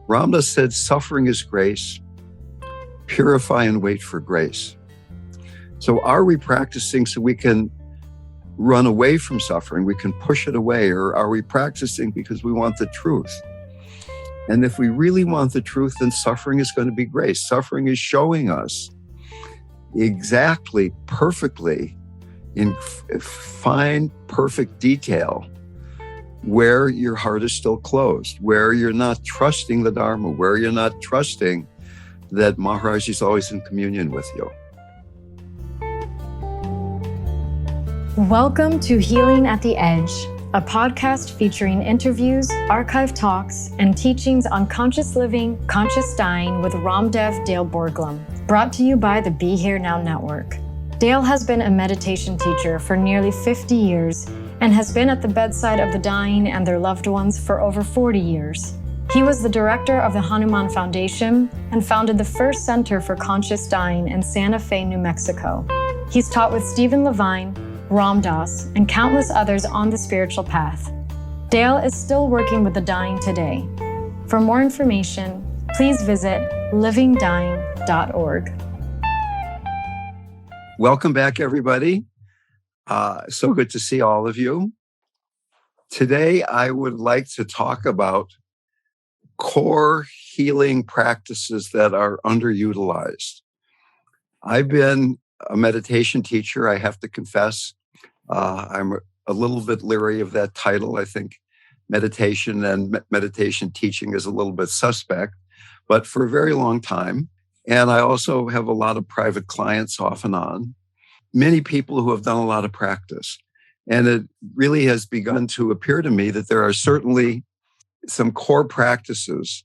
RamDev said, suffering is grace. Purify and wait for grace. So are we practicing so we can run away from suffering? We can push it away. Or are we practicing because we want the truth? And if we really want the truth, then suffering is going to be grace. Suffering is showing us exactly, perfectly, in fine, perfect detail, where your heart is still closed, where you're not trusting the Dharma, where you're not trusting that Maharaj is always in communion with you. Welcome to Healing at the Edge, a podcast featuring interviews, archive talks, and teachings on conscious living, conscious dying with RamDev Dale Borglum, brought to you by the Be Here Now Network. Dale has been a meditation teacher for nearly 50 years and has been at the bedside of the dying and their loved ones for over 40 years. He was the director of the Hanuman Foundation and founded the first Center for Conscious Dying in Santa Fe, New Mexico. He's taught with Stephen Levine, Ram Dass, and countless others on the spiritual path. Dale is still working with the dying today. For more information, please visit livingdying.org. Welcome back, everybody. So good to see all of you. Today, I would like to talk about core healing practices that are underutilized. I've been a meditation teacher, I have to confess. I'm a little bit leery of that title. I think meditation and meditation teaching is a little bit suspect, but for a very long time. And I also have a lot of private clients off and on, many people who have done a lot of practice. And it really has begun to appear to me that there are certainly some core practices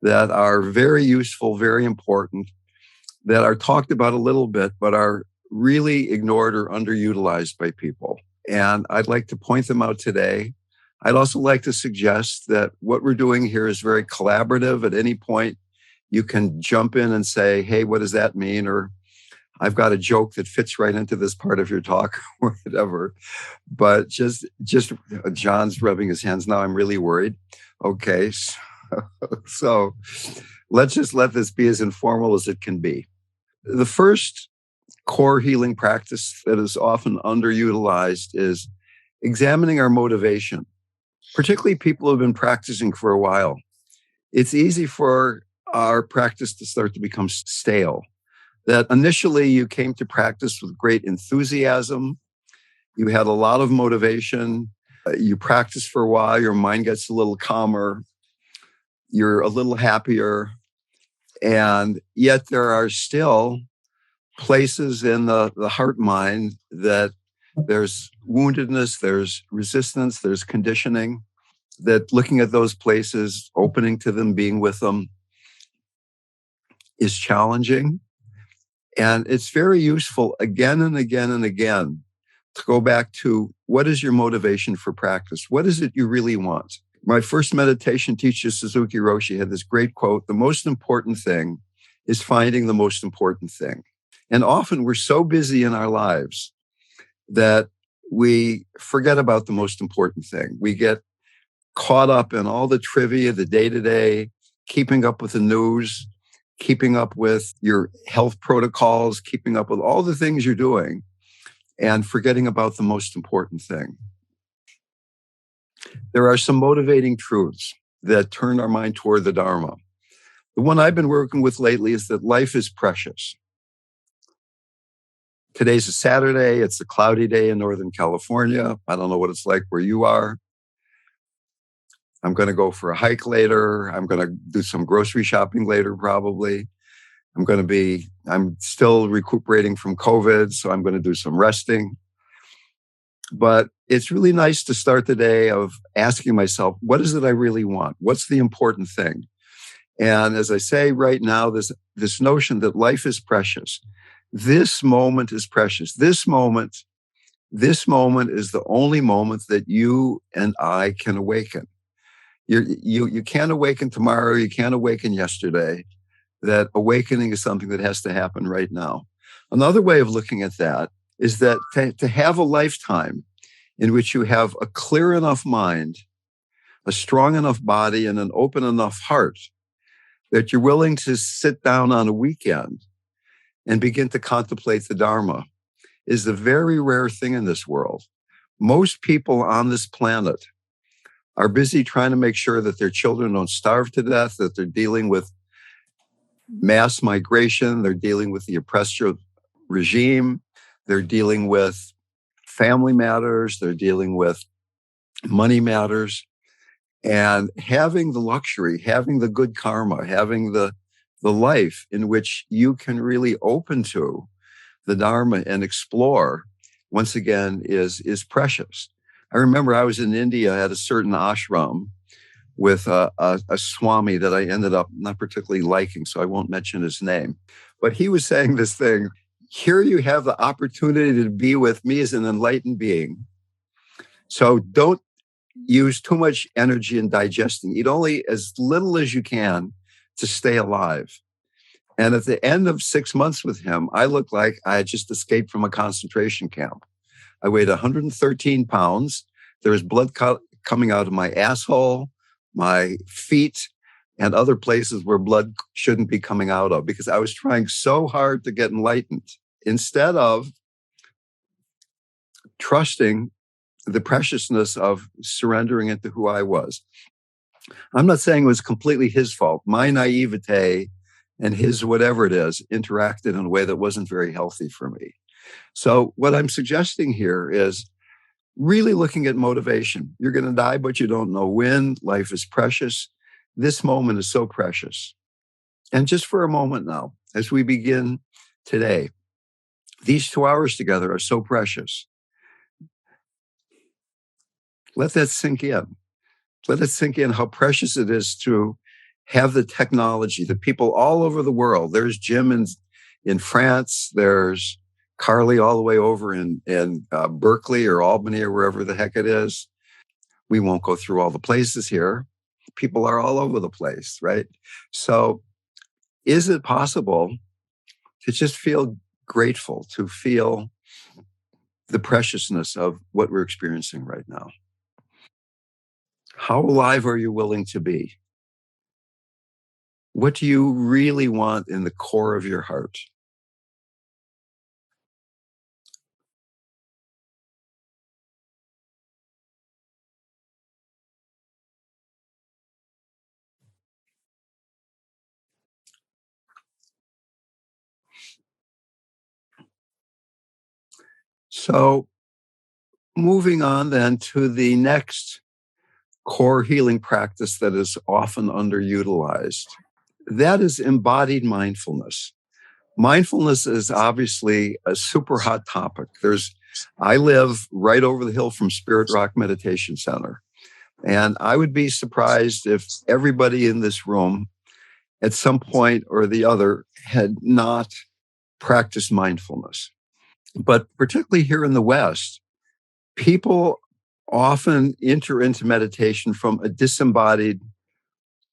that are very useful, very important, that are talked about a little bit, but are really ignored or underutilized by people. And I'd like to point them out today. I'd also like to suggest that what we're doing here is very collaborative. At any point, you can jump in and say, hey, what does that mean? Or I've got a joke that fits right into this part of your talk, or whatever. But just John's rubbing his hands now. I'm really worried. Okay, so let's just let this be as informal as it can be. The first core healing practice that is often underutilized is examining our motivation, particularly people who have been practicing for a while. It's easy for our practice to start to become stale. That initially you came to practice with great enthusiasm, you had a lot of motivation, you practice for a while, your mind gets a little calmer, you're a little happier, and yet there are still places in the heart mind that there's woundedness, there's resistance, there's conditioning, that looking at those places, opening to them, being with them is challenging. And it's very useful again and again and again to go back to what is your motivation for practice? What is it you really want? My first meditation teacher, Suzuki Roshi, had this great quote, the most important thing is finding the most important thing. And often we're so busy in our lives that we forget about the most important thing. We get caught up in all the trivia, the day-to-day, keeping up with the news, keeping up with your health protocols, keeping up with all the things you're doing, and forgetting about the most important thing. There are some motivating truths that turn our mind toward the Dharma. The one I've been working with lately is that life is precious. Today's a Saturday. It's a cloudy day in Northern California. I don't know what it's like where you are. I'm going to go for a hike later. I'm going to do some grocery shopping later, probably. I'm still recuperating from COVID, so I'm going to do some resting. But it's really nice to start the day of asking myself, what is it I really want? What's the important thing? And as I say right now, this notion that life is precious. This moment is precious. This moment is the only moment that you and I can awaken. You can't awaken tomorrow. You can't awaken yesterday. That awakening is something that has to happen right now. Another way of looking at that is that to have a lifetime in which you have a clear enough mind, a strong enough body, and an open enough heart that you're willing to sit down on a weekend and begin to contemplate the Dharma is a very rare thing in this world. Most people on this planet are busy trying to make sure that their children don't starve to death, that they're dealing with mass migration, they're dealing with the oppressive regime, they're dealing with family matters, they're dealing with money matters. And having the luxury, having the good karma, having the life in which you can really open to the Dharma and explore, once again, is precious. I remember I was in India at a certain ashram with a Swami that I ended up not particularly liking, so I won't mention his name. But he was saying this thing, here you have the opportunity to be with me as an enlightened being. So don't use too much energy in digesting. Eat only as little as you can to stay alive. And at the end of 6 months with him, I looked like I had just escaped from a concentration camp. I weighed 113 pounds. There was blood coming out of my asshole, my feet, and other places where blood shouldn't be coming out of, because I was trying so hard to get enlightened instead of trusting the preciousness of surrendering into who I was. I'm not saying it was completely his fault. My naivete and his whatever it is interacted in a way that wasn't very healthy for me. So what I'm suggesting here is really looking at motivation. You're going to die, but you don't know when. Life is precious. This moment is so precious. And just for a moment now, as we begin today, these 2 hours together are so precious. Let that sink in. Let it sink in how precious it is to have the technology, the people all over the world. There's Jim in France. There's Carly all the way over in Berkeley or Albany or wherever the heck it is. We won't go through all the places here. People are all over the place, right? So is it possible to just feel grateful, to feel the preciousness of what we're experiencing right now? How alive are you willing to be? What do you really want in the core of your heart? So moving on then to the next core healing practice that is often underutilized. That is embodied mindfulness. Mindfulness is obviously a super hot topic. I live right over the hill from Spirit Rock Meditation Center. And I would be surprised if everybody in this room at some point or the other had not practiced mindfulness. But particularly here in the West, people often enter into meditation from a disembodied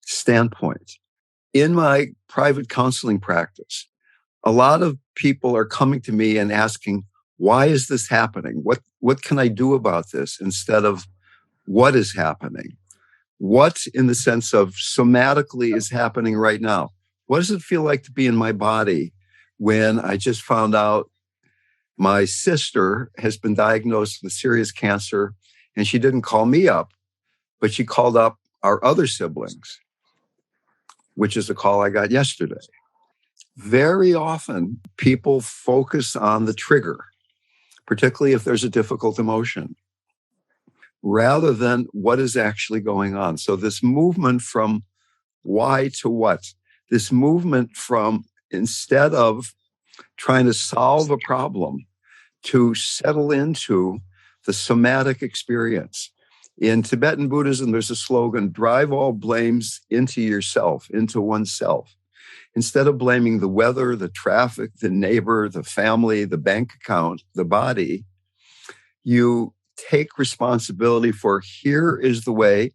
standpoint. In my private counseling practice, a lot of people are coming to me and asking, why is this happening? What can I do about this? Instead of what is happening? What, in the sense of somatically, is happening right now? What does it feel like to be in my body when I just found out my sister has been diagnosed with serious cancer, and she didn't call me up, but she called up our other siblings, which is a call I got yesterday. Very often, people focus on the trigger, particularly if there's a difficult emotion, rather than what is actually going on. So this movement from why to what, this movement from, instead of trying to solve a problem, to settle into the somatic experience. In Tibetan Buddhism, there's a slogan, drive all blames into yourself, into oneself. Instead of blaming the weather, the traffic, the neighbor, the family, the bank account, the body, you take responsibility for, here is the way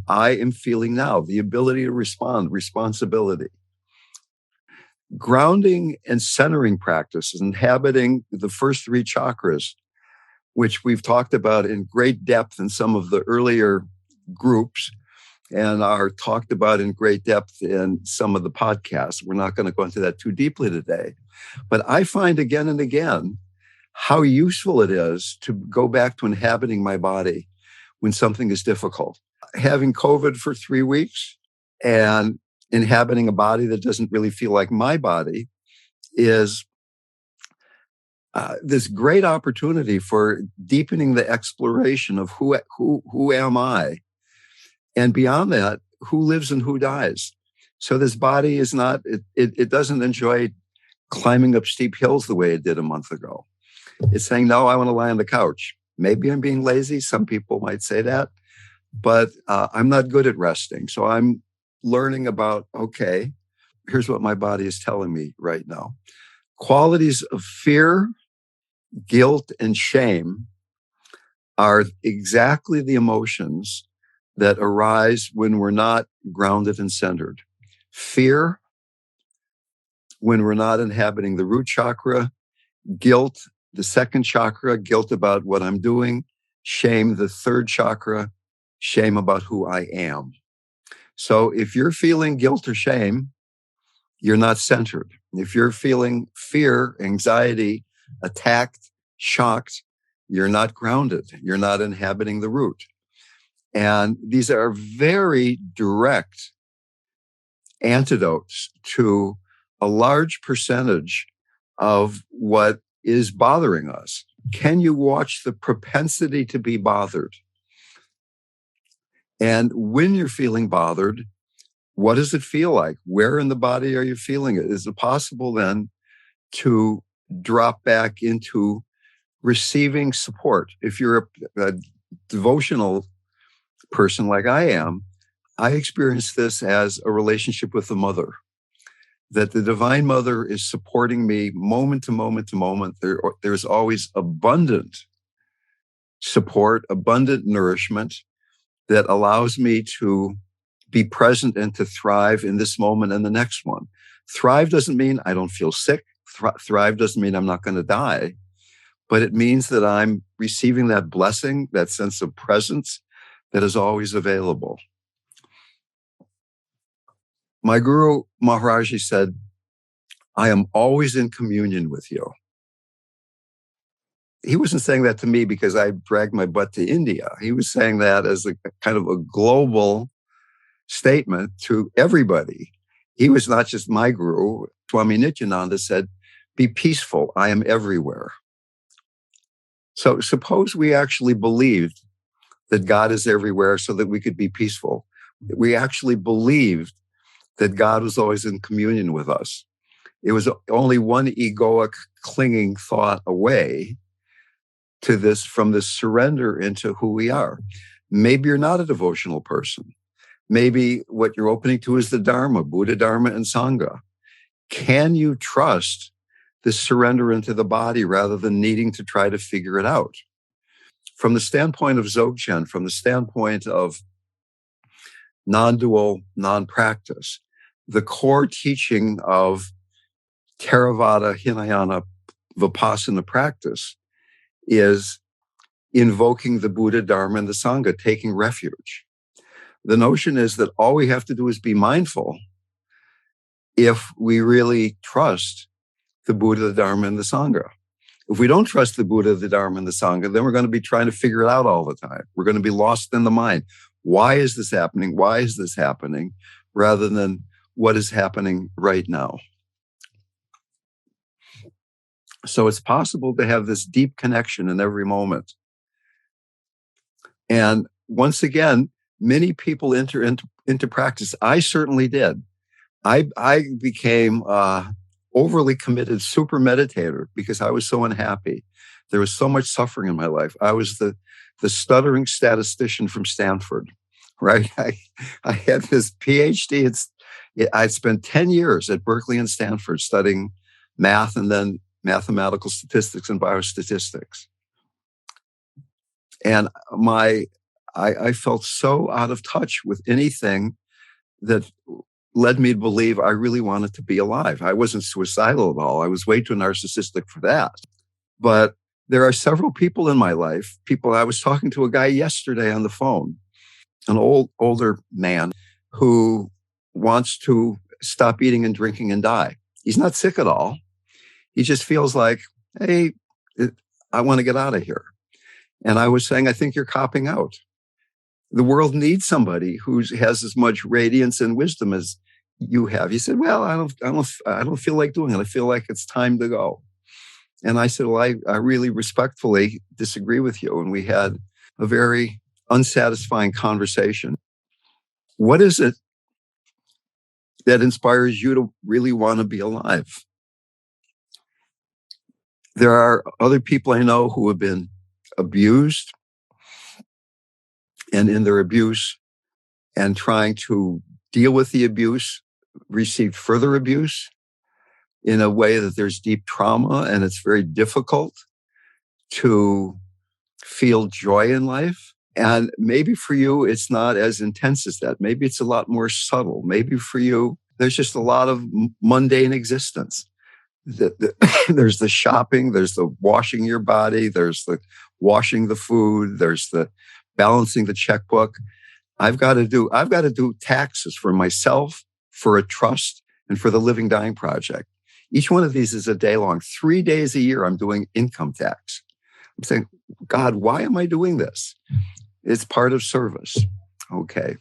I am feeling now, the ability to respond, responsibility. Grounding and centering practices, inhabiting the first 3 chakras, which we've talked about in great depth in some of the earlier groups, and are talked about in great depth in some of the podcasts. We're not going to go into that too deeply today. But I find again and again how useful it is to go back to inhabiting my body when something is difficult. Having COVID for 3 weeks and inhabiting a body that doesn't really feel like my body is this great opportunity for deepening the exploration of who am I? And beyond that, who lives and who dies? So this body is not, it doesn't enjoy climbing up steep hills the way it did a month ago. It's saying, no, I want to lie on the couch. Maybe I'm being lazy. Some people might say that, but I'm not good at resting. So I'm learning about, okay, here's what my body is telling me right now. Qualities of fear, guilt, and shame are exactly the emotions that arise when we're not grounded and centered. Fear, when we're not inhabiting the root chakra. Guilt, the second chakra, guilt about what I'm doing. Shame, the third chakra, shame about who I am. So if you're feeling guilt or shame, you're not centered. If you're feeling fear, anxiety, attacked, shocked, you're not grounded. You're not inhabiting the root. And these are very direct antidotes to a large percentage of what is bothering us. Can you watch the propensity to be bothered? And when you're feeling bothered, what does it feel like? Where in the body are you feeling it? Is it possible then to drop back into receiving support? If you're a devotional person like I am, I experience this as a relationship with the mother, that the Divine Mother is supporting me moment to moment to moment. There's always abundant support, abundant nourishment that allows me to be present and to thrive in this moment and the next one. Thrive doesn't mean I don't feel sick. Thrive doesn't mean I'm not going to die, but it means that I'm receiving that blessing, that sense of presence that is always available. My Guru Maharaji said, I am always in communion with you. He wasn't saying that to me because I dragged my butt to India. He was saying that as a kind of a global statement to everybody. He was not just my guru. Swami Nityananda said, be peaceful. I am everywhere. So suppose we actually believed that God is everywhere so that we could be peaceful. We actually believed that God was always in communion with us. It was only one egoic clinging thought away to this, from this surrender into who we are. Maybe you're not a devotional person. Maybe what you're opening to is the Dharma, Buddha, Dharma, and Sangha. Can you trust this surrender into the body rather than needing to try to figure it out? From the standpoint of Dzogchen, from the standpoint of non-dual, non-practice, the core teaching of Theravada, Hinayana, Vipassana practice is invoking the Buddha, Dharma, and the Sangha, taking refuge. The notion is that all we have to do is be mindful if we really trust the Buddha, the Dharma, and the Sangha. If we don't trust the Buddha, the Dharma, and the Sangha, then we're going to be trying to figure it out all the time. We're going to be lost in the mind. Why is this happening? Why is this happening? Rather than what is happening right now. So it's possible to have this deep connection in every moment. And once again, many people enter into practice. I certainly did. I became overly committed super meditator because I was so unhappy. There was so much suffering in my life. I was the stuttering statistician from Stanford, right? I had this PhD. I'd spent 10 years at Berkeley and Stanford studying math and then mathematical statistics and biostatistics. And I felt so out of touch with anything that led me to believe I really wanted to be alive. I wasn't suicidal at all. I was way too narcissistic for that. But there are several people in my life, I was talking to a guy yesterday on the phone an older man who wants to stop eating and drinking and die. He's not sick at all. He just feels like, hey, I want to get out of here. And I was saying, I think you're copping out. The world needs somebody who has as much radiance and wisdom as you have. He said, well, I don't feel like doing it. I feel like it's time to go. And I said, well, I really respectfully disagree with you. And we had a very unsatisfying conversation. What is it that inspires you to really want to be alive? There are other people I know who have been abused, and in their abuse and trying to deal with the abuse, received further abuse in a way that there's deep trauma, and it's very difficult to feel joy in life. And maybe for you, it's not as intense as that. Maybe it's a lot more subtle. Maybe for you, there's just a lot of mundane existence. There's the shopping, there's the washing your body, there's the washing the food, there's the balancing the checkbook. I've got to do taxes for myself, for a trust, and for the Living Dying Project. Each one of these is a day long. 3 days a year, I'm doing income tax. I'm saying, God, why am I doing this? It's part of service. Okay.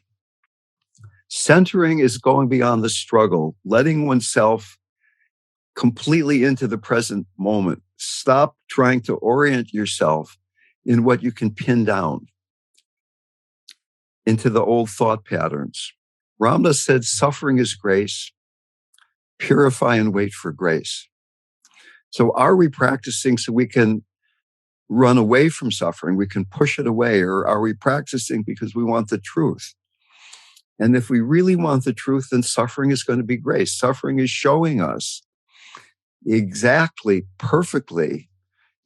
Centering is going beyond the struggle, letting oneself completely into the present moment. Stop trying to orient yourself in what you can pin down into the old thought patterns. RamDev said, suffering is grace. Purify and wait for grace. So are we practicing so we can run away from suffering? We can push it away, or are we practicing because we want the truth? And if we really want the truth, then suffering is going to be grace. Suffering is showing us exactly, perfectly,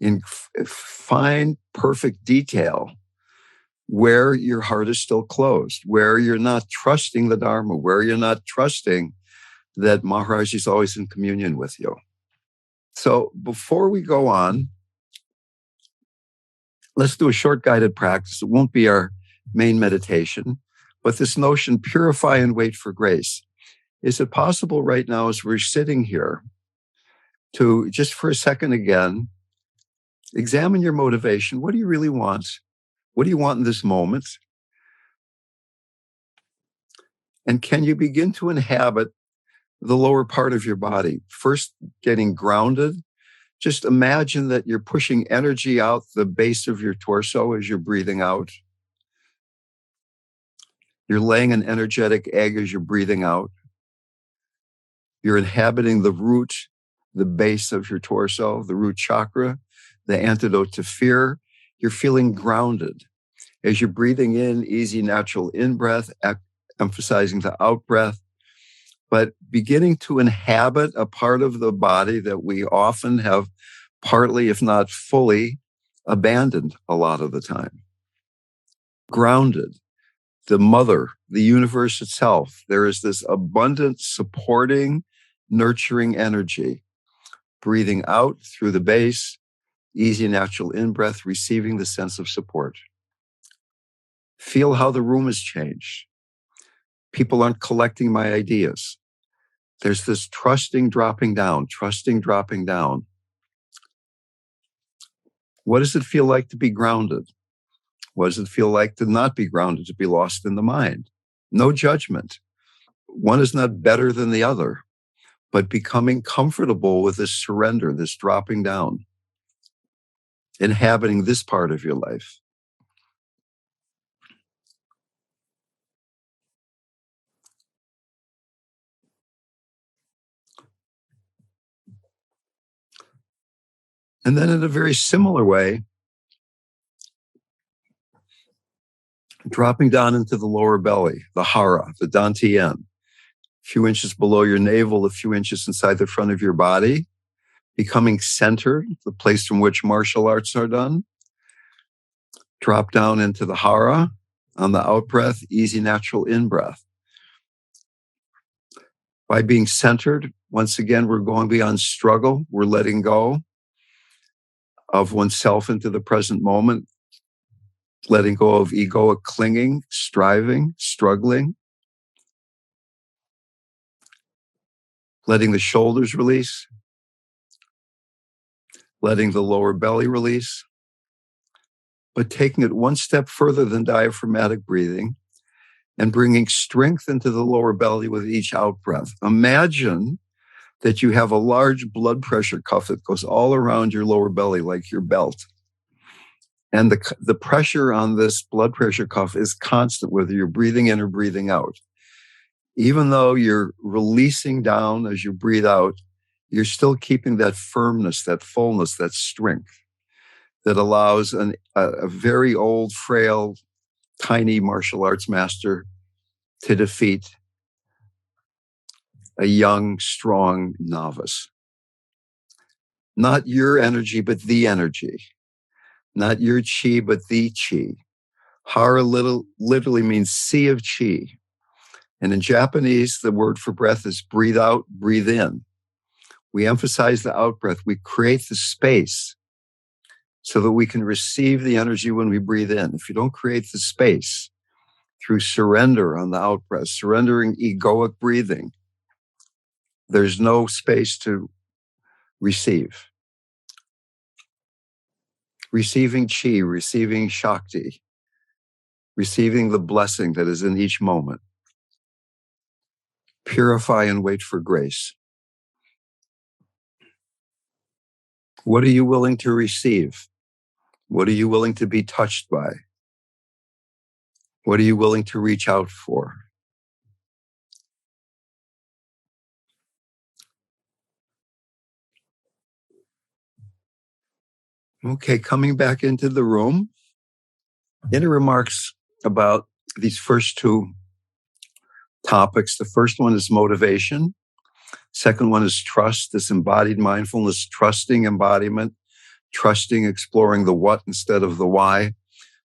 in fine, perfect detail, where your heart is still closed, where you're not trusting the Dharma, where you're not trusting that Maharaj is always in communion with you. So before we go on, let's do a short guided practice. It won't be our main meditation, but this notion, purify and wait for grace. Is it possible right now, as we're sitting here, to just for a second again, examine your motivation? What do you really want? What do you want in this moment? And can you begin to inhabit the lower part of your body? First, getting grounded. Just imagine that you're pushing energy out the base of your torso as you're breathing out. You're laying an energetic egg as you're breathing out. You're inhabiting the root, the base of your torso, the root chakra, the antidote to fear. You're feeling grounded. As you're breathing in, easy, natural in-breath, emphasizing the out-breath, but beginning to inhabit a part of the body that we often have partly, if not fully, abandoned a lot of the time. Grounded, the mother, the universe itself. There is this abundant, supporting, nurturing energy. Breathing out through the base, easy, natural in-breath, receiving the sense of support. Feel how the room has changed. People aren't collecting my ideas. There's this trusting dropping down, trusting dropping down. What does it feel like to be grounded? What does it feel like to not be grounded, to be lost in the mind? No judgment. One is not better than the other, but becoming comfortable with this surrender, this dropping down, inhabiting this part of your life. And then in a very similar way, dropping down into the lower belly, the hara, the dantian, a few inches below your navel, a few inches inside the front of your body, becoming centered, the place from which martial arts are done. Drop down into the hara on the out-breath, easy, natural in-breath. By being centered, once again, we're going beyond struggle. We're letting go of oneself into the present moment. letting go of egoic clinging, striving, struggling, letting the shoulders release, letting the lower belly release, but taking it one step further than diaphragmatic breathing and bringing strength into the lower belly with each out breath. Imagine that you have a large blood pressure cuff that goes all around your lower belly like your belt. And the pressure on this blood pressure cuff is constant, whether you're breathing in or breathing out. Even though you're releasing down as you breathe out, you're still keeping that firmness, that fullness, that strength that allows a very old, frail, tiny martial arts master to defeat a young, strong novice. Not your energy, but the energy. Not your chi, but the chi. Hara literally means sea of chi. And in Japanese, the word for breath is breathe out, breathe in. We emphasize the out breath. We create the space so that we can receive the energy when we breathe in. If you don't create the space through surrender on the out breath, surrendering egoic breathing, there's no space to receive. Receiving chi, receiving shakti, receiving the blessing that is in each moment. Purify and wait for grace. What are you willing to receive? What are you willing to be touched by? What are you willing to reach out for? Okay, coming back into the room. Any remarks about these first two topics? The first one is motivation. Second one is trust, this embodied mindfulness, trusting embodiment, trusting exploring the what instead of the why,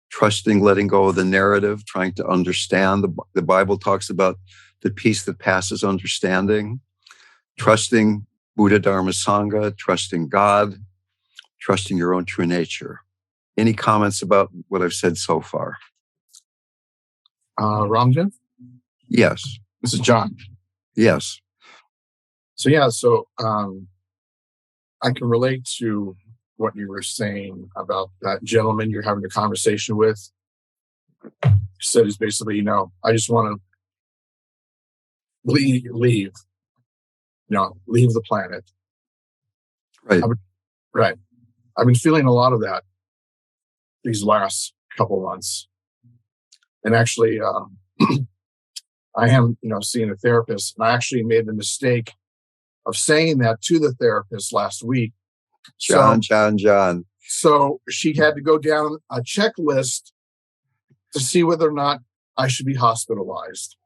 trusting letting go of the narrative, trying to understand. The Bible talks about the peace that passes understanding, trusting Buddha, Dharma, Sangha, trusting God, trusting your own true nature. Any comments about what I've said so far? RamDev? Yes. This is John. Yes. So I can relate to what you were saying about that gentleman you're having a conversation with. He said is basically, I just want to leave, leave the planet. Right. Right. I've been feeling a lot of that these last couple months. And actually, I am, seeing a therapist, and I actually made the mistake of saying that to the therapist last week. John. So she had to go down a checklist to see whether or not I should be hospitalized.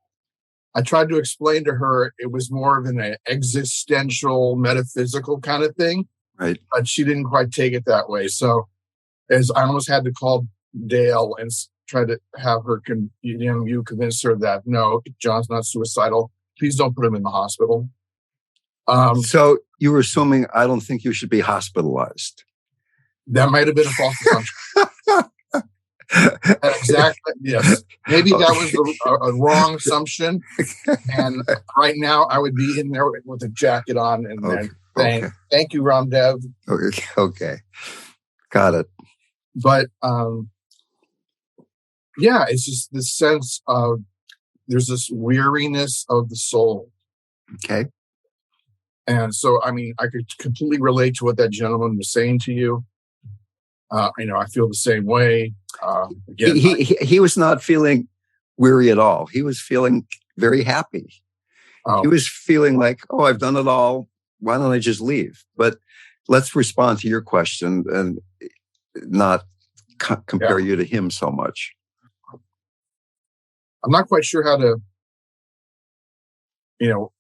I tried to explain to her it was more of an existential, metaphysical kind of thing. Right. But she didn't quite take it that way. So as I almost had to call Dale and try to have her, you convince her that, no, John's not suicidal. Please don't put him in the hospital. So you were assuming I don't think you should be hospitalized. That might have been a false assumption. Exactly. Yes. Maybe that was a wrong assumption. And right now I would be in there with a jacket on and saying, thank you, RamDev. Okay. Got it. But it's just this sense of there's this weariness of the soul. Okay. And so, I could completely relate to what that gentleman was saying to you. I feel the same way. Again, he was not feeling weary at all. He was feeling very happy. He was feeling like, I've done it all. Why don't I just leave? But let's respond to your question and not compare you to him so much. I'm not quite sure how to,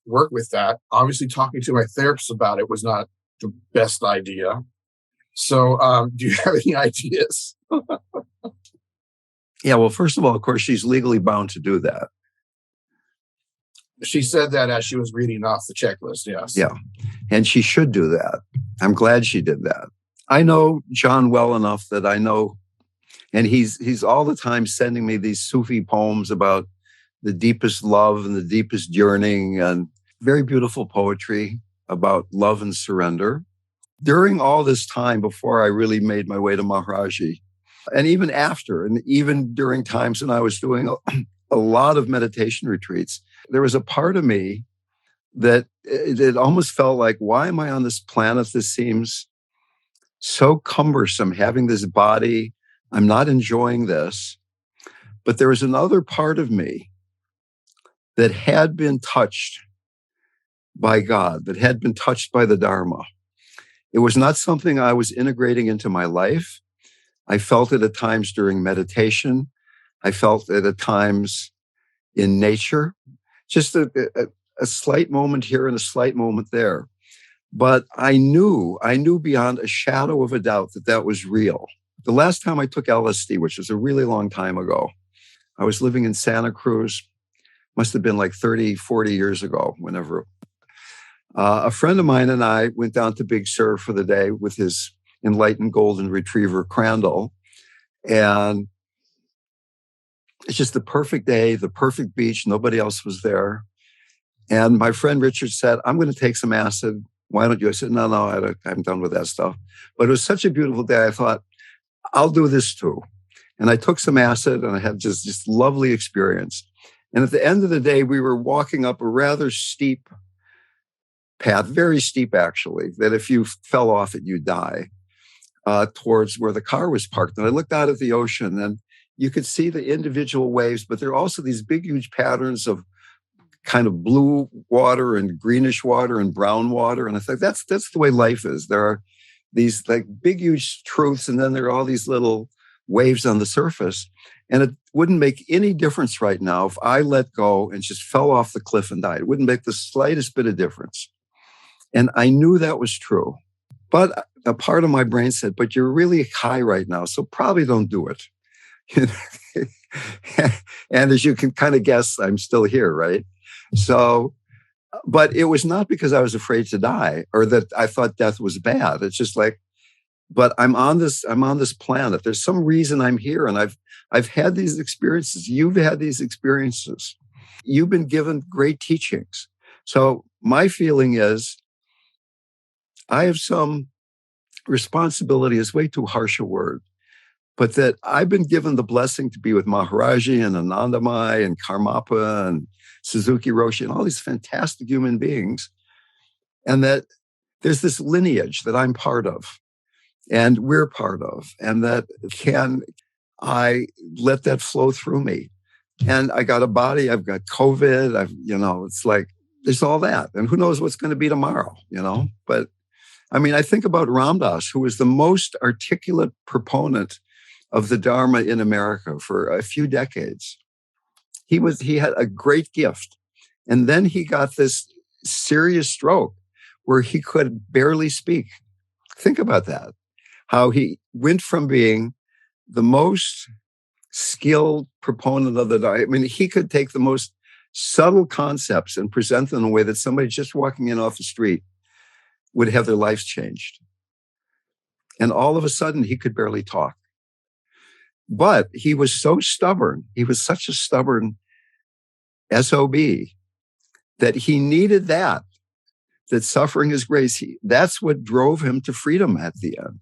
work with that. Obviously, talking to my therapist about it was not the best idea. So, do you have any ideas? Yeah, well, first of all, of course, she's legally bound to do that. She said that as she was reading off the checklist, yes. Yeah, and she should do that. I'm glad she did that. I know John well enough that I know And he's all the time sending me these Sufi poems about the deepest love and the deepest yearning, and very beautiful poetry about love and surrender. During all this time before I really made my way to Maharaji, and even after, and even during times when I was doing a lot of meditation retreats, there was a part of me that it almost felt like, why am I on this planet? This seems so cumbersome, having this body. I'm not enjoying this. But there was another part of me that had been touched by God, that had been touched by the Dharma. It was not something I was integrating into my life. I felt it at times during meditation. I felt it at times in nature, just a slight moment here and a slight moment there. But I knew beyond a shadow of a doubt that was real. The last time I took LSD, which was a really long time ago, I was living in Santa Cruz, must have been like 30, 40 years ago, whenever. A friend of mine and I went down to Big Sur for the day with his enlightened golden retriever, Crandall. And it's just the perfect day, the perfect beach. Nobody else was there. And my friend Richard said, I'm going to take some acid. Why don't you? I said, no, I'm done with that stuff. But it was such a beautiful day. I thought, I'll do this too. And I took some acid and I had just lovely experience. And at the end of the day, we were walking up a rather steep path, very steep actually, that if you fell off it, you'd die, towards where the car was parked. And I looked out at the ocean and you could see the individual waves, but there are also these big, huge patterns of kind of blue water and greenish water and brown water. And I thought, that's the way life is. There are these like big, huge truths, and then there are all these little waves on the surface. And it wouldn't make any difference right now if I let go and just fell off the cliff and died. It wouldn't make the slightest bit of difference. And I knew that was true. But a part of my brain said, but you're really high right now, so probably don't do it. And as you can kind of guess, I'm still here, right? So, but it was not because I was afraid to die or that I thought death was bad. It's just like, but I'm on this planet. There's some reason I'm here. And I've had these experiences. You've had these experiences. You've been given great teachings. So my feeling is I have some responsibility, is way too harsh a word, but that I've been given the blessing to be with Maharaji and Anandamai and Karmapa and Suzuki Roshi and all these fantastic human beings. And that there's this lineage that I'm part of and we're part of. And that can I let that flow through me? And I got a body, I've got COVID, it's like, there's all that. And who knows what's going to be tomorrow, But I mean, I think about Ram Dass, who was the most articulate proponent of the Dharma in America for a few decades. He had a great gift. And then he got this serious stroke where he could barely speak. Think about that. How he went from being the most skilled proponent of the Dharma. I mean, he could take the most subtle concepts and present them in a way that somebody just walking in off the street would have their lives changed. And all of a sudden, he could barely talk. But he was so stubborn. He was such a stubborn SOB that he needed that suffering is grace. That's what drove him to freedom at the end.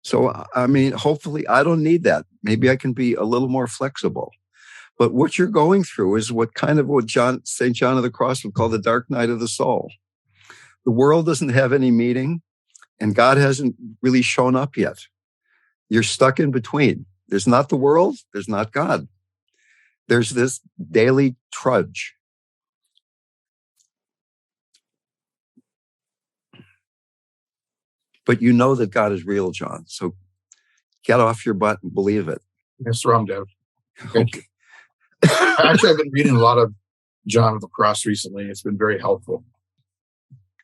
So, I mean, hopefully I don't need that. Maybe I can be a little more flexible. But what you're going through is what St. John of the Cross would call the dark night of the soul. The world doesn't have any meaning, and God hasn't really shown up yet. You're stuck in between. There's not the world, there's not God. There's this daily trudge. But you know that God is real, John. So get off your butt and believe it. Yes, RamDev. Okay. Actually, I've been reading a lot of John of the Cross recently. It's been very helpful.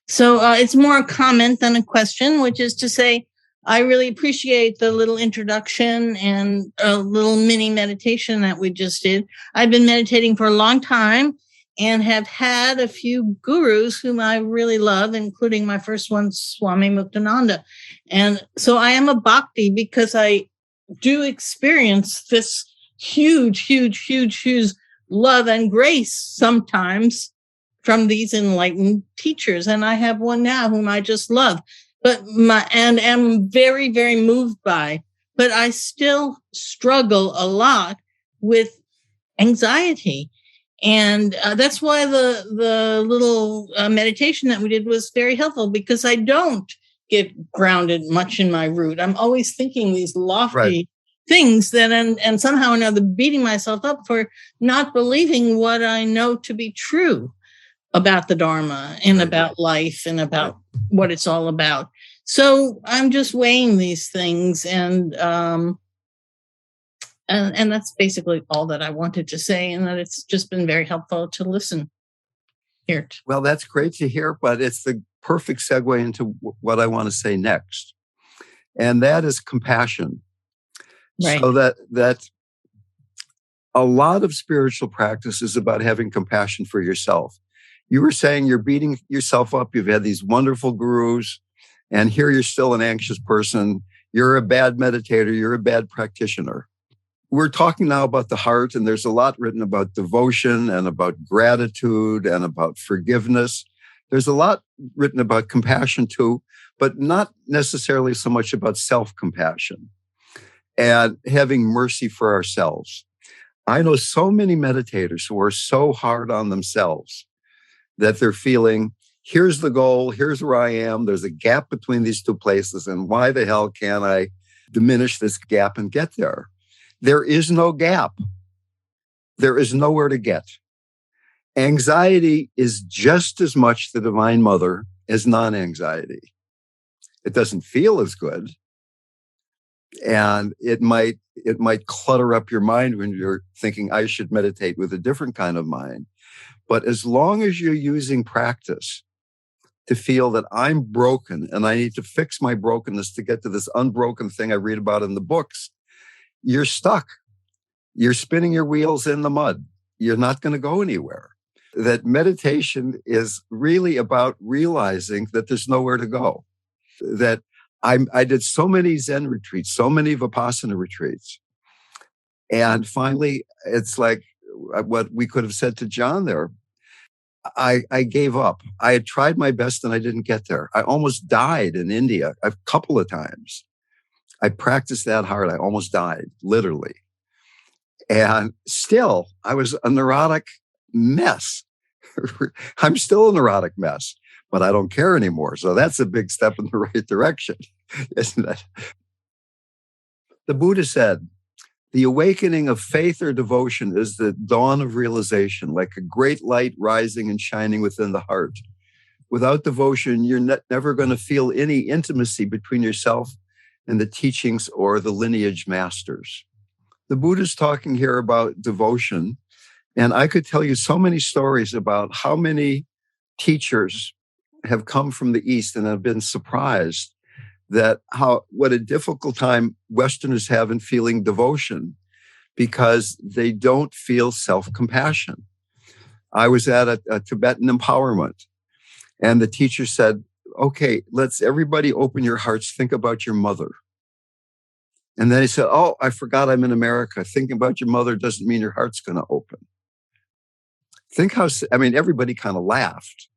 So it's more a comment than a question, which is to say, I really appreciate the little introduction and a little mini meditation that we just did. I've been meditating for a long time and have had a few gurus whom I really love, including my first one, Swami Muktananda. And so I am a bhakti because I do experience this huge love and grace sometimes from these enlightened teachers. And I have one now whom I just love, and am very, very moved by, but I still struggle a lot with anxiety. And that's why the little meditation that we did was very helpful, because I don't get grounded much in my root. I'm always thinking these lofty things that, and somehow or another beating myself up for not believing what I know to be true about the Dharma and about life and about what it's all about. So I'm just weighing these things, and that's basically all that I wanted to say, and that it's just been very helpful to listen here. Well, that's great to hear, but it's the perfect segue into what I want to say next. And that is compassion. Right. So that a lot of spiritual practice is about having compassion for yourself. You were saying you're beating yourself up. You've had these wonderful gurus, and here you're still an anxious person. You're a bad meditator. You're a bad practitioner. We're talking now about the heart, and there's a lot written about devotion and about gratitude and about forgiveness. There's a lot written about compassion too, but not necessarily so much about self-compassion and having mercy for ourselves. I know so many meditators who are so hard on themselves that they're feeling, here's the goal, here's where I am, there's a gap between these two places, and why the hell can't I diminish this gap and get there? There is no gap. There is nowhere to get. Anxiety is just as much the Divine Mother as non-anxiety. It doesn't feel as good, and it might clutter up your mind when you're thinking, I should meditate with a different kind of mind. But as long as you're using practice to feel that I'm broken and I need to fix my brokenness to get to this unbroken thing I read about in the books, you're stuck. You're spinning your wheels in the mud. You're not going to go anywhere. That meditation is really about realizing that there's nowhere to go. That I did so many Zen retreats, so many Vipassana retreats. And finally, it's like what we could have said to John there. I gave up. I had tried my best and I didn't get there. I almost died in India a couple of times. I practiced that hard. I almost died, literally. And still, I was a neurotic mess. I'm still a neurotic mess, but I don't care anymore. So that's a big step in the right direction, isn't it? The Buddha said, the awakening of faith or devotion is the dawn of realization, like a great light rising and shining within the heart. Without devotion, you're never going to feel any intimacy between yourself and the teachings or the lineage masters. The Buddha's talking here about devotion, and I could tell you so many stories about how many teachers have come from the East and have been surprised that what a difficult time Westerners have in feeling devotion because they don't feel self-compassion. I was at a Tibetan empowerment, and the teacher said, okay, let's everybody open your hearts, think about your mother. And then he said, oh, I forgot I'm in America. Thinking about your mother doesn't mean your heart's going to open. Everybody kind of laughed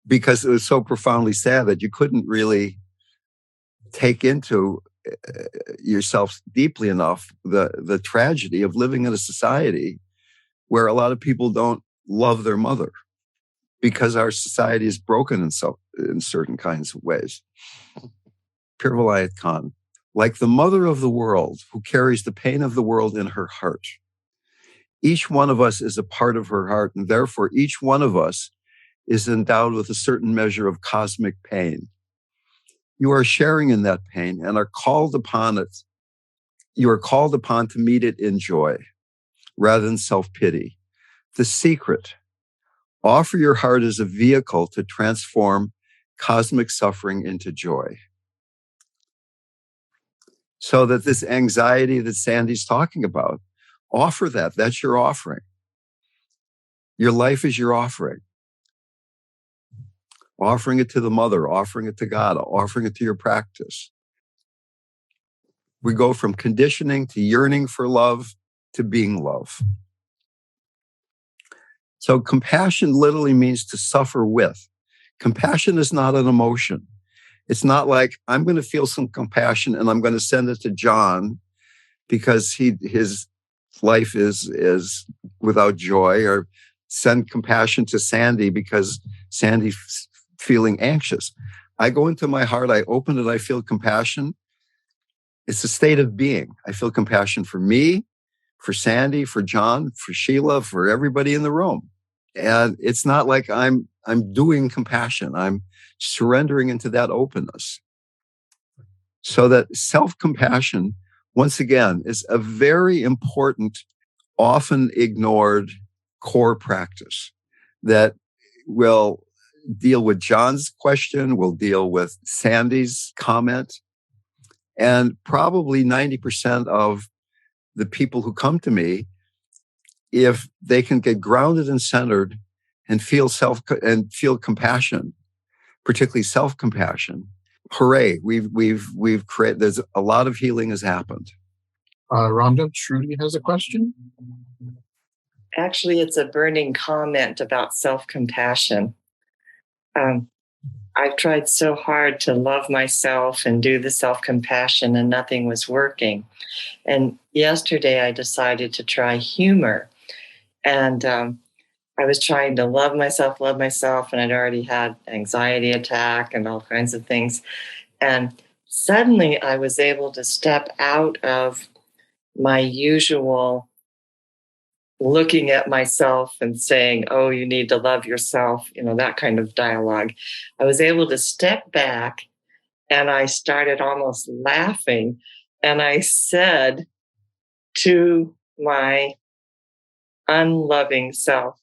because it was so profoundly sad that you couldn't really take into yourself deeply enough the tragedy of living in a society where a lot of people don't love their mother because our society is broken in certain kinds of ways. Purify Khan. Like the mother of the world who carries the pain of the world in her heart. Each one of us is a part of her heart, and therefore each one of us is endowed with a certain measure of cosmic pain. You are sharing in that pain and are called upon it. You are called upon to meet it in joy rather than self-pity. The secret, offer your heart as a vehicle to transform cosmic suffering into joy. So that this anxiety that Sandy's talking about, offer that. That's your offering. Your life is your offering. Offering it to the mother, offering it to God, offering it to your practice. We go from conditioning to yearning for love to being love. So compassion literally means to suffer with. Compassion is not an emotion. It's not like I'm going to feel some compassion and I'm going to send it to John because his life is without joy, or send compassion to Sandy because Sandy's feeling anxious. I go into my heart, I open it, I feel compassion. It's a state of being. I feel compassion for me, for Sandy, for John, for Sheila, for everybody in the room. And it's not like I'm doing compassion. I'm surrendering into that openness. So that self-compassion, once again, is a very important, often ignored core practice that will deal with John's question, will deal with Sandy's comment. And probably 90% of the people who come to me, if they can get grounded and centered and feel compassion, particularly self-compassion, hooray, we've created, there's a lot of healing has happened. RamDev, Trudy has a question. Actually, it's a burning comment about self-compassion. I've tried so hard to love myself and do the self-compassion, and nothing was working. And yesterday I decided to try humor. And I was trying to love myself, and I'd already had anxiety attack and all kinds of things. And suddenly I was able to step out of my usual looking at myself and saying, oh, you need to love yourself, that kind of dialogue. I was able to step back, and I started almost laughing. And I said to my unloving self,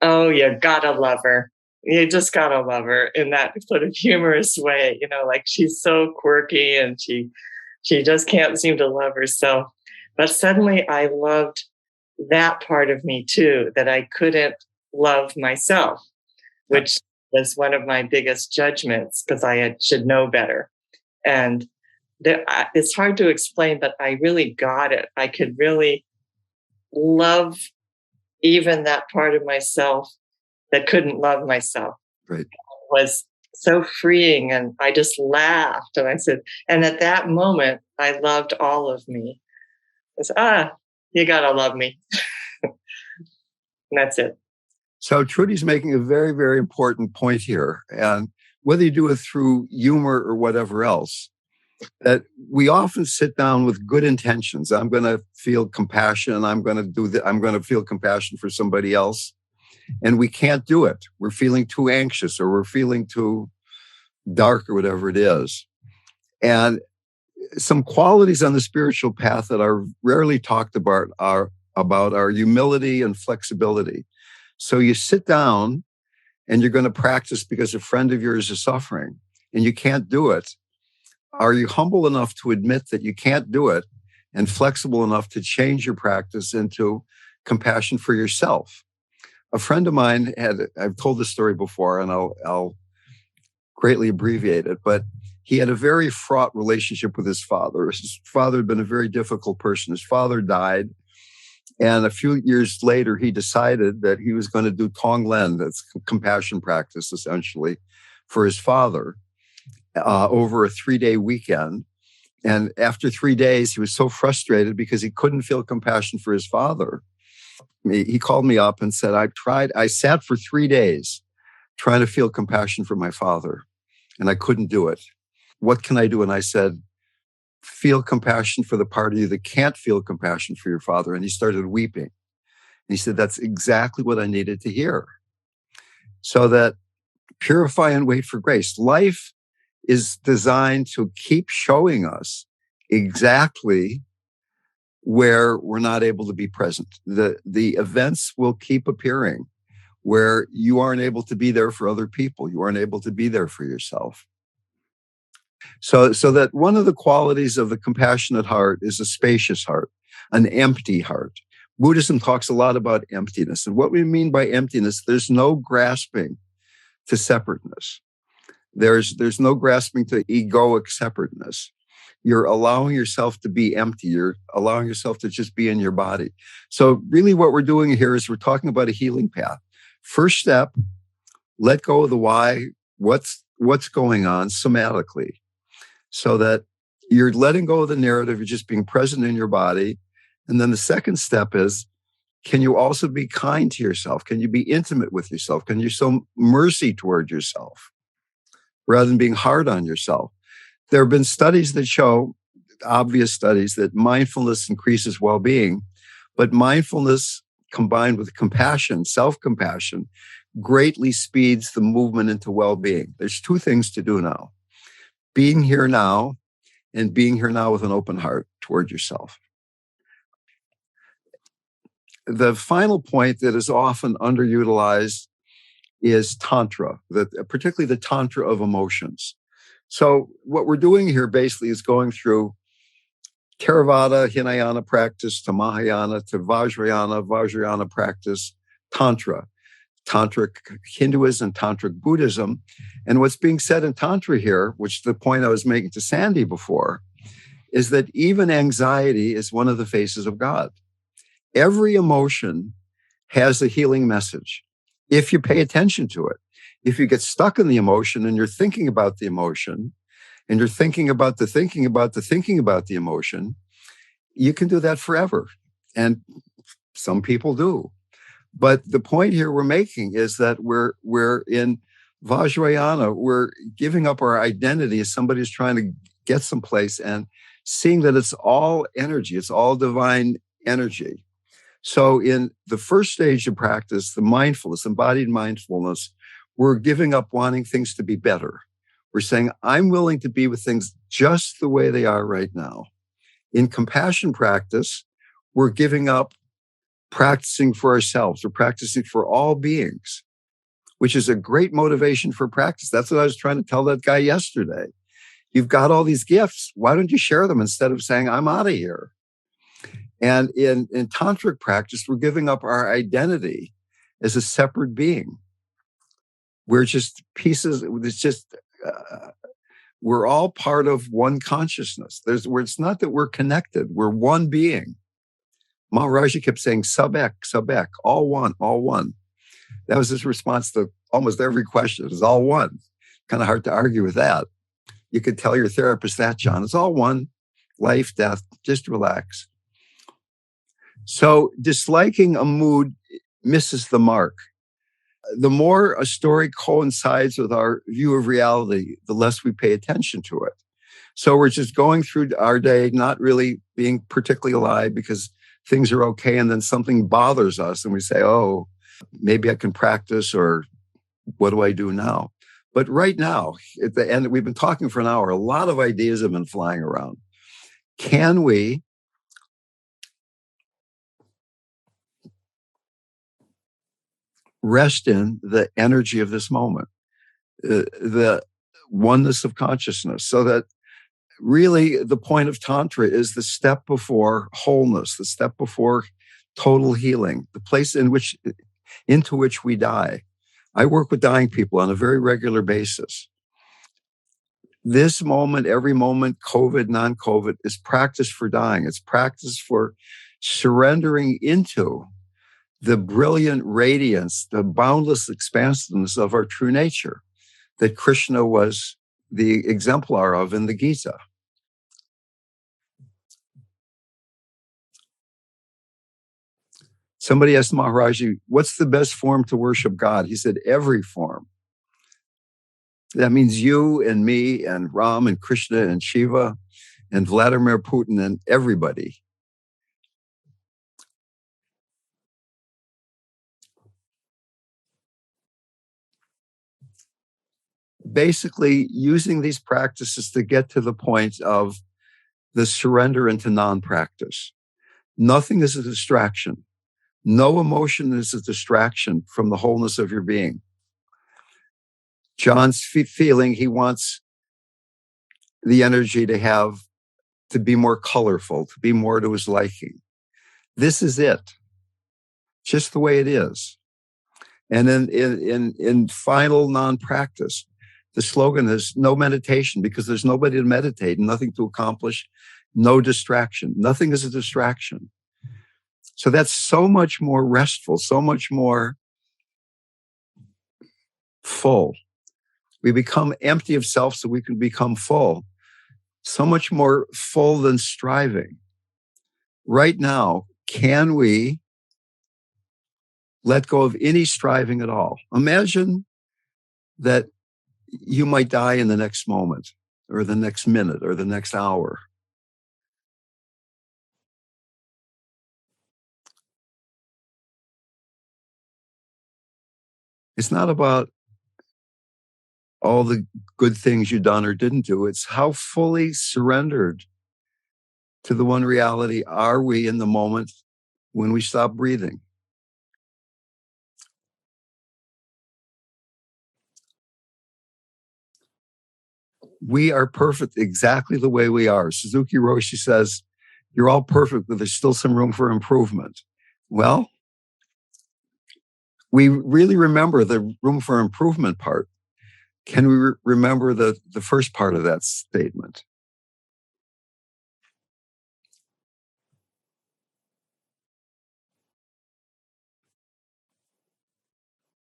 oh, you gotta love her. You just gotta love her, in that sort of humorous way, like she's so quirky and she just can't seem to love herself. But suddenly I loved that part of me too, that I couldn't love myself, which was one of my biggest judgments, because I should know better. And it's hard to explain, but I really got it. I could really love even that part of myself that couldn't love myself. Right. It was so freeing. And I just laughed, and I said, and at that moment, I loved all of me. I said, you gotta love me. And that's it. So Trudy's making a very, very important point here. And whether you do it through humor or whatever else, that we often sit down with good intentions. I'm going to feel compassion. I'm going to feel compassion for somebody else. And we can't do it. We're feeling too anxious, or we're feeling too dark, or whatever it is. And some qualities on the spiritual path that are rarely talked about are our humility and flexibility. So you sit down and you're going to practice because a friend of yours is suffering and you can't do it. Are you humble enough to admit that you can't do it, and flexible enough to change your practice into compassion for yourself? A friend of mine I've told this story before, and I'll greatly abbreviate it, but he had a very fraught relationship with his father. His father had been a very difficult person. His father died. And a few years later, he decided that he was going to do Tonglen, that's compassion practice, essentially, for his father over a 3-day weekend. And after 3 days, he was so frustrated because he couldn't feel compassion for his father. He called me up and said, I sat for 3 days trying to feel compassion for my father, and I couldn't do it. What can I do? And I said, feel compassion for the part of you that can't feel compassion for your father. And he started weeping. And he said, that's exactly what I needed to hear. So that purify and wait for grace. Life is designed to keep showing us exactly where we're not able to be present. The events will keep appearing where you aren't able to be there for other people. You aren't able to be there for yourself. So that one of the qualities of the compassionate heart is a spacious heart, an empty heart. Buddhism talks a lot about emptiness. And what we mean by emptiness, there's no grasping to separateness. There's no grasping to egoic separateness. You're allowing yourself to be empty. You're allowing yourself to just be in your body. So really what we're doing here is we're talking about a healing path. First step, let go of the why, what's going on somatically, so that you're letting go of the narrative, you're just being present in your body. And then the second step is, can you also be kind to yourself? Can you be intimate with yourself? Can you show mercy toward yourself rather than being hard on yourself? There have been studies that show, obvious studies, that mindfulness increases well-being, but mindfulness combined with compassion, self-compassion, greatly speeds the movement into well-being. There's two things to do now: being here now and being here now with an open heart toward yourself. The final point that is often underutilized is Tantra, particularly the Tantra of emotions. So what we're doing here basically is going through Theravada, Hinayana practice to Mahayana to Vajrayana practice, Tantra, Tantric Hinduism, Tantric Buddhism. And what's being said in Tantra here, which is the point I was making to Sandy before, is that even anxiety is one of the faces of God. Every emotion has a healing message if you pay attention to it. If you get stuck in the emotion and you're thinking about the emotion and you're thinking about the thinking about the thinking about the emotion, you can do that forever. And some people do. But the point here we're making is that we're in Vajrayana, we're giving up our identity as somebody who's trying to get someplace and seeing that it's all energy, it's all divine energy. So in the first stage of practice, the mindfulness, embodied mindfulness, we're giving up wanting things to be better. We're saying, I'm willing to be with things just the way they are right now. In compassion practice, we're giving up practicing for ourselves. We're practicing for all beings, which is a great motivation for practice. That's what I was trying to tell that guy yesterday. You've got all these gifts. Why don't you share them instead of saying, I'm out of here? And in tantric practice, we're giving up our identity as a separate being. We're just pieces. It's just we're all part of one consciousness. It's not that we're connected. We're one being. Maharaji kept saying sabek, sabek, all one, all one. That was his response to almost every question. It's all one. Kind of hard to argue with that. You could tell your therapist that, John. It's all one. Life, death. Just relax. So disliking a mood misses the mark. The more a story coincides with our view of reality, the less we pay attention to it. So we're just going through our day, not really being particularly alive because things are okay. And then something bothers us and we say, oh, maybe I can practice, or what do I do now? But right now, at the end, we've been talking for an hour. A lot of ideas have been flying around. Can we rest in the energy of this moment, the oneness of consciousness, so that really the point of Tantra is the step before wholeness, the step before total healing, the place into which we die. I work with dying people on a very regular basis. This moment, every moment, COVID, non-COVID, is practice for dying. It's practice for surrendering into the brilliant radiance, the boundless expansiveness of our true nature that Krishna was the exemplar of in the Gita. Somebody asked Maharaji, what's the best form to worship God? He said, every form. That means you and me and Ram and Krishna and Shiva and Vladimir Putin and everybody. Basically, using these practices to get to the point of the surrender into non-practice. Nothing is a distraction. No emotion is a distraction from the wholeness of your being. John's feeling he wants the energy to be more colorful, to be more to his liking. This is it. Just the way it is. And in final non-practice, The slogan is no meditation because there's nobody to meditate, nothing to accomplish, no distraction. Nothing is a distraction. So that's so much more restful, so much more full. We become empty of self so we can become full. So much more full than striving. Right now, can we let go of any striving at all? Imagine that you might die in the next moment, or the next minute, or the next hour. It's not about all the good things you've done or didn't do. It's how fully surrendered to the one reality are we in the moment when we stop breathing. We are perfect exactly the way we are. Suzuki Roshi says, you're all perfect, but there's still some room for improvement. Well, we really remember the room for improvement part. Can we remember the first part of that statement?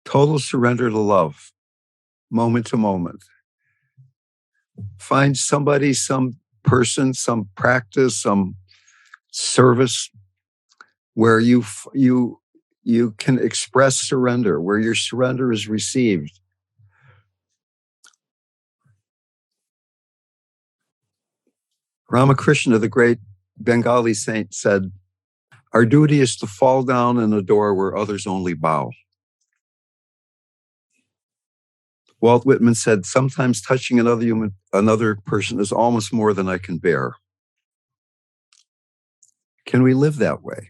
Total surrender to love, moment to moment. Find somebody, some person, some practice, some service where you can express surrender, where your surrender is received. Ramakrishna, the great Bengali saint, said, our duty is to fall down and adore where others only bow. Walt Whitman said, sometimes touching another person is almost more than I can bear. Can we live that way?